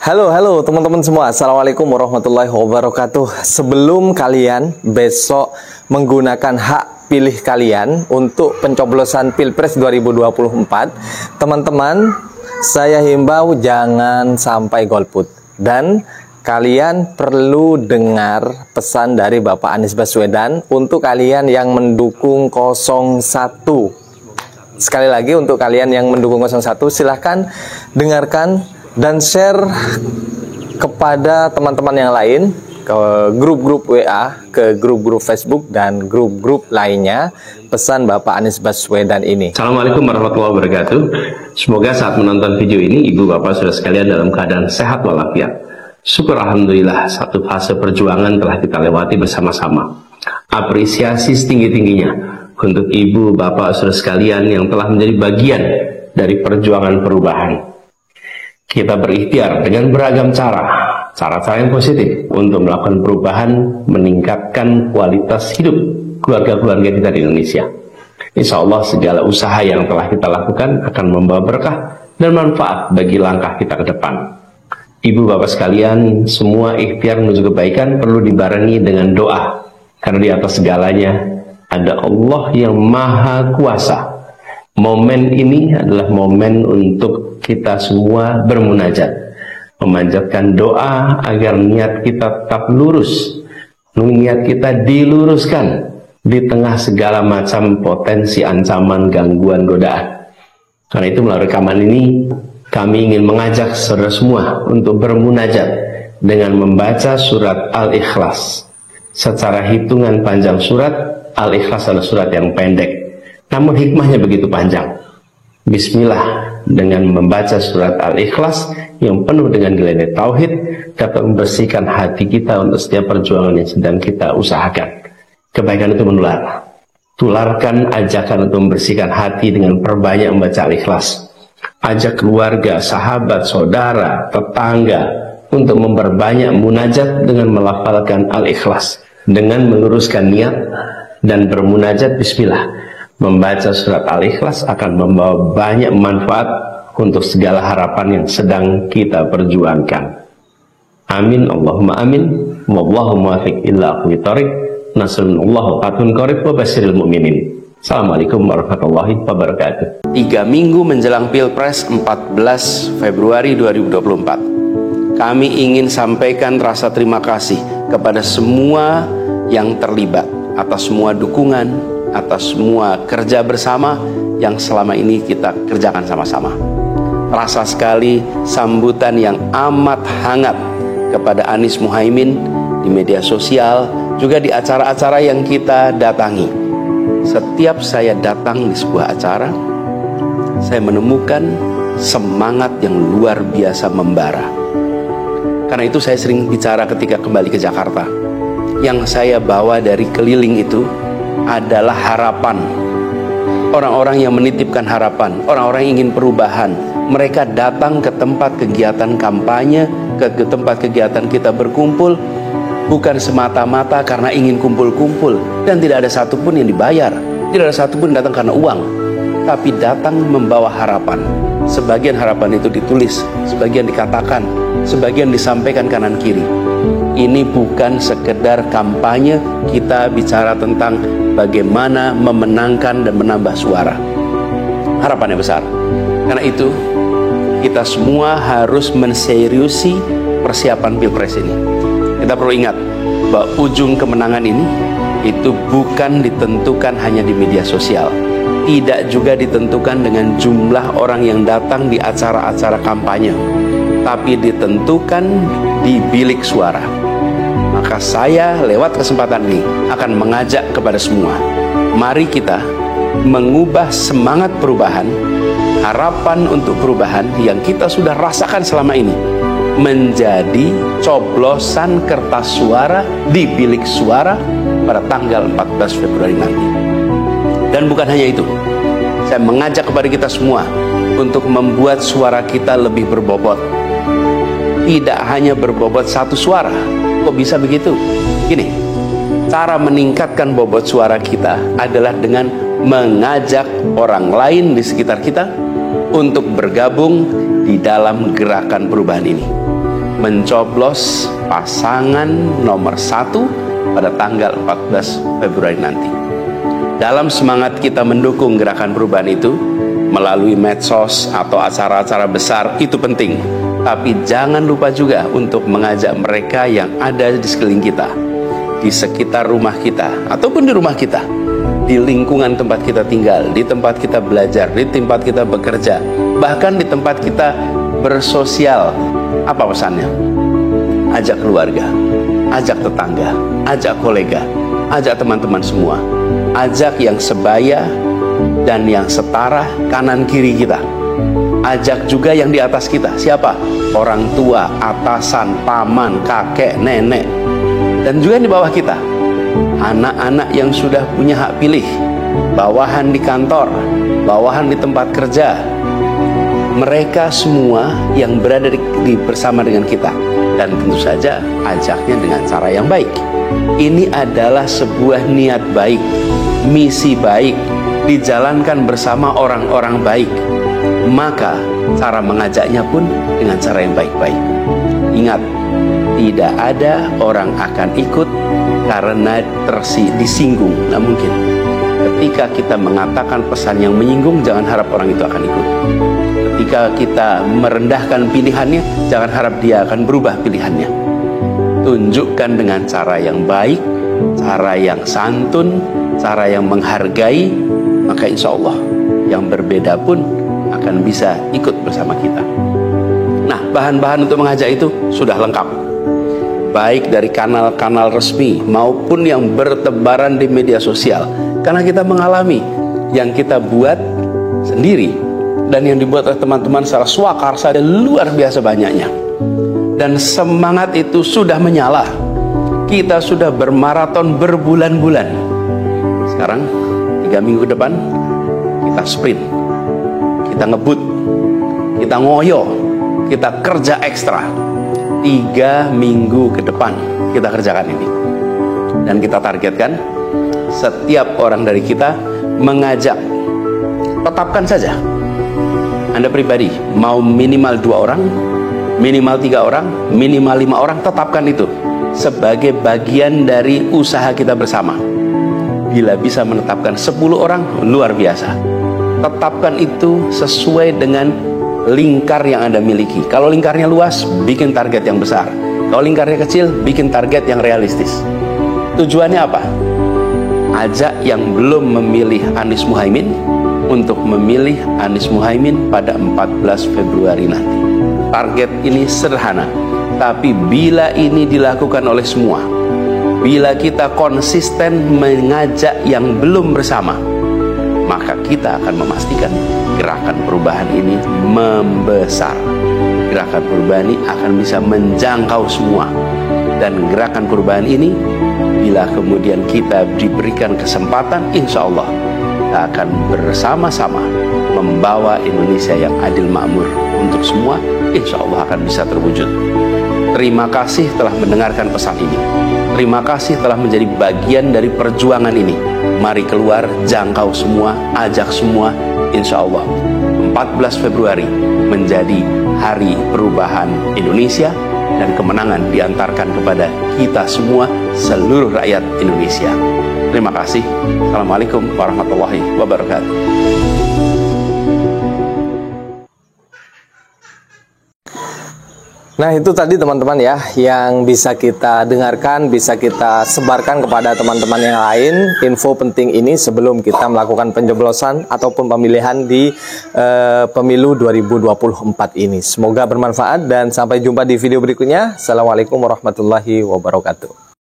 Halo teman-teman semua. Assalamualaikum warahmatullahi wabarakatuh. Sebelum kalian besok menggunakan hak pilih kalian untuk pencoblosan Pilpres 2024, teman-teman, saya himbau jangan sampai golput. Dan kalian perlu dengar pesan dari Bapak Anies Baswedan untuk kalian yang mendukung 01. Sekali lagi untuk kalian yang mendukung 01, silahkan dengarkan dan share kepada teman-teman yang lain, ke grup-grup WA, ke grup-grup Facebook, dan grup-grup lainnya pesan Bapak Anies Baswedan ini. Assalamualaikum warahmatullahi wabarakatuh. Semoga saat menonton video ini, Ibu Bapak Saudara sekalian dalam keadaan sehat walafiat. Syukur Alhamdulillah, satu fase perjuangan telah kita lewati bersama-sama. Apresiasi setinggi-tingginya untuk Ibu Bapak Saudara sekalian yang telah menjadi bagian dari perjuangan perubahan. Kita berikhtiar dengan beragam cara yang positif untuk melakukan perubahan, meningkatkan kualitas hidup keluarga-keluarga kita di Indonesia. Insya Allah segala usaha yang telah kita lakukan akan membawa berkah dan manfaat bagi langkah kita ke depan. Ibu Bapak sekalian, semua ikhtiar menuju kebaikan perlu dibarengi dengan doa, karena di atas segalanya ada Allah yang Maha Kuasa. Momen ini adalah momen untuk kita semua bermunajat, memanjatkan doa agar niat kita tetap lurus, niat kita diluruskan di tengah segala macam potensi ancaman, gangguan, godaan. Karena itu melalui rekaman ini kami ingin mengajak saudara semua untuk bermunajat dengan membaca surat Al-Ikhlas. Secara hitungan panjang surat Al-Ikhlas adalah surat yang pendek, namun hikmahnya begitu panjang. Bismillah, dengan membaca surat Al-Ikhlas yang penuh dengan nilai tauhid dapat membersihkan hati kita untuk setiap perjuangan yang sedang kita usahakan. Kebaikan itu menular. Tularkan ajakan untuk membersihkan hati dengan perbanyak membaca Al-Ikhlas. Ajak keluarga, sahabat, saudara, tetangga untuk memperbanyak munajat dengan melafalkan Al-Ikhlas, dengan meluruskan niat dan bermunajat bismillah. Membaca surat Al-Ikhlas akan membawa banyak manfaat untuk segala harapan yang sedang kita perjuangkan. Amin, Allahumma amin. Wallahu muwaffiq illa aqwamit thoriq. Nasrullah fatun qarib wa basyiril mu'minin. Assalamualaikum warahmatullahi wabarakatuh. 3 minggu menjelang Pilpres 14 Februari 2024, kami ingin sampaikan rasa terima kasih kepada semua yang terlibat atas semua dukungan, atas semua kerja bersama yang selama ini kita kerjakan sama-sama. Terasa sekali sambutan yang amat hangat kepada Anies Muhaimin di media sosial, juga di acara-acara yang kita datangi. Setiap saya datang di sebuah acara, saya menemukan semangat yang luar biasa membara. Karena itu saya sering bicara ketika kembali ke Jakarta. Yang saya bawa dari keliling itu adalah harapan. Orang-orang yang menitipkan harapan, orang-orang yang ingin perubahan. Mereka datang ke tempat kegiatan kampanye, ke tempat kegiatan kita berkumpul, bukan semata-mata karena ingin kumpul-kumpul, dan tidak ada satupun yang dibayar, tidak ada satupun yang datang karena uang, tapi datang membawa harapan. Sebagian harapan itu ditulis, sebagian dikatakan, sebagian disampaikan kanan kiri. Ini bukan sekedar kampanye, kita bicara tentang bagaimana memenangkan dan menambah suara. Harapannya besar. Karena itu, kita semua harus menseriusi persiapan Pilpres ini. Kita perlu ingat bahwa ujung kemenangan ini itu bukan ditentukan hanya di media sosial, tidak juga ditentukan dengan jumlah orang yang datang di acara-acara kampanye, tapi ditentukan di bilik suara. Maka saya lewat kesempatan ini akan mengajak kepada semua, mari kita mengubah semangat perubahan, harapan untuk perubahan yang kita sudah rasakan selama ini menjadi coblosan kertas suara di bilik suara pada tanggal 14 Februari nanti. Dan bukan hanya itu, saya mengajak kepada kita semua untuk membuat suara kita lebih berbobot. Tidak hanya berbobot satu suara. Kok bisa begitu? Gini, cara meningkatkan bobot suara kita adalah dengan mengajak orang lain di sekitar kita untuk bergabung di dalam gerakan perubahan ini. mencoblos pasangan nomor 1 pada tanggal 14 Februari nanti. Dalam semangat kita mendukung gerakan perubahan itu melalui medsos atau acara-acara besar, itu penting. Tapi jangan lupa juga untuk mengajak mereka yang ada di sekeliling kita, di sekitar rumah kita, ataupun di rumah kita, di lingkungan tempat kita tinggal, di tempat kita belajar, di tempat kita bekerja, bahkan di tempat kita bersosial. Apa pesannya? Ajak keluarga, ajak tetangga, ajak kolega, ajak teman-teman semua, ajak yang sebaya dan yang setara kanan kiri kita, ajak juga yang di atas kita. Siapa? Orang tua, atasan, paman, kakek, nenek, dan juga di bawah kita, anak-anak yang sudah punya hak pilih, bawahan di kantor, bawahan di tempat kerja, mereka semua yang berada bersama dengan kita. Dan tentu saja ajaknya dengan cara yang baik. Ini adalah sebuah niat baik, misi baik, dijalankan bersama orang-orang baik. Maka cara mengajaknya pun dengan cara yang baik-baik. Ingat, tidak ada orang akan ikut karena disinggung. Nah, mungkin ketika kita mengatakan pesan yang menyinggung, jangan harap orang itu akan ikut. Ketika kita merendahkan pilihannya, jangan harap dia akan berubah pilihannya. Tunjukkan dengan cara yang baik, cara yang santun, cara yang menghargai, maka insya Allah yang berbeda pun akan bisa ikut bersama kita. Nah, bahan-bahan untuk mengajak itu sudah lengkap, baik dari kanal-kanal resmi maupun yang bertebaran di media sosial. Karena kita mengalami yang kita buat sendiri dan yang dibuat oleh teman-teman secara swakarsa dan luar biasa banyaknya. Dan semangat itu sudah menyala. Kita sudah bermaraton berbulan-bulan. Sekarang 3 minggu ke depan kita sprint, kita ngebut, kita ngoyo, kita kerja ekstra. 3 minggu ke depan kita kerjakan ini. Dan kita targetkan setiap orang dari kita mengajak, tetapkan saja Anda pribadi mau minimal 2 orang, minimal 3 orang, minimal 5 orang, tetapkan itu sebagai bagian dari usaha kita bersama. Bila bisa menetapkan 10 orang, luar biasa. Tetapkan itu sesuai dengan lingkar yang Anda miliki. Kalau lingkarnya luas, bikin target yang besar. Kalau lingkarnya kecil, bikin target yang realistis. Tujuannya apa? Ajak yang belum memilih Anies Muhaimin untuk memilih Anies Muhaimin pada 14 Februari nanti. Target ini sederhana, tapi bila ini dilakukan oleh semua, bila kita konsisten mengajak yang belum bersama, maka kita akan memastikan gerakan perubahan ini membesar. Gerakan perubahan ini akan bisa menjangkau semua. Dan gerakan perubahan ini, bila kemudian kita diberikan kesempatan, insya Allah kita akan bersama-sama membawa Indonesia yang adil makmur untuk semua, insya Allah akan bisa terwujud. Terima kasih telah mendengarkan pesan ini. Terima kasih telah menjadi bagian dari perjuangan ini. Mari keluar, jangkau semua, ajak semua. Insya Allah 14 Februari menjadi hari perubahan Indonesia, dan kemenangan diantarkan kepada kita semua, seluruh rakyat Indonesia. Terima kasih. Assalamualaikum warahmatullahi wabarakatuh. Nah, itu tadi teman-teman ya, yang bisa kita dengarkan, bisa kita sebarkan kepada teman-teman yang lain, info penting ini sebelum kita melakukan pencoblosan ataupun pemilihan di pemilu 2024 ini. Semoga bermanfaat dan sampai jumpa di video berikutnya. Assalamualaikum warahmatullahi wabarakatuh.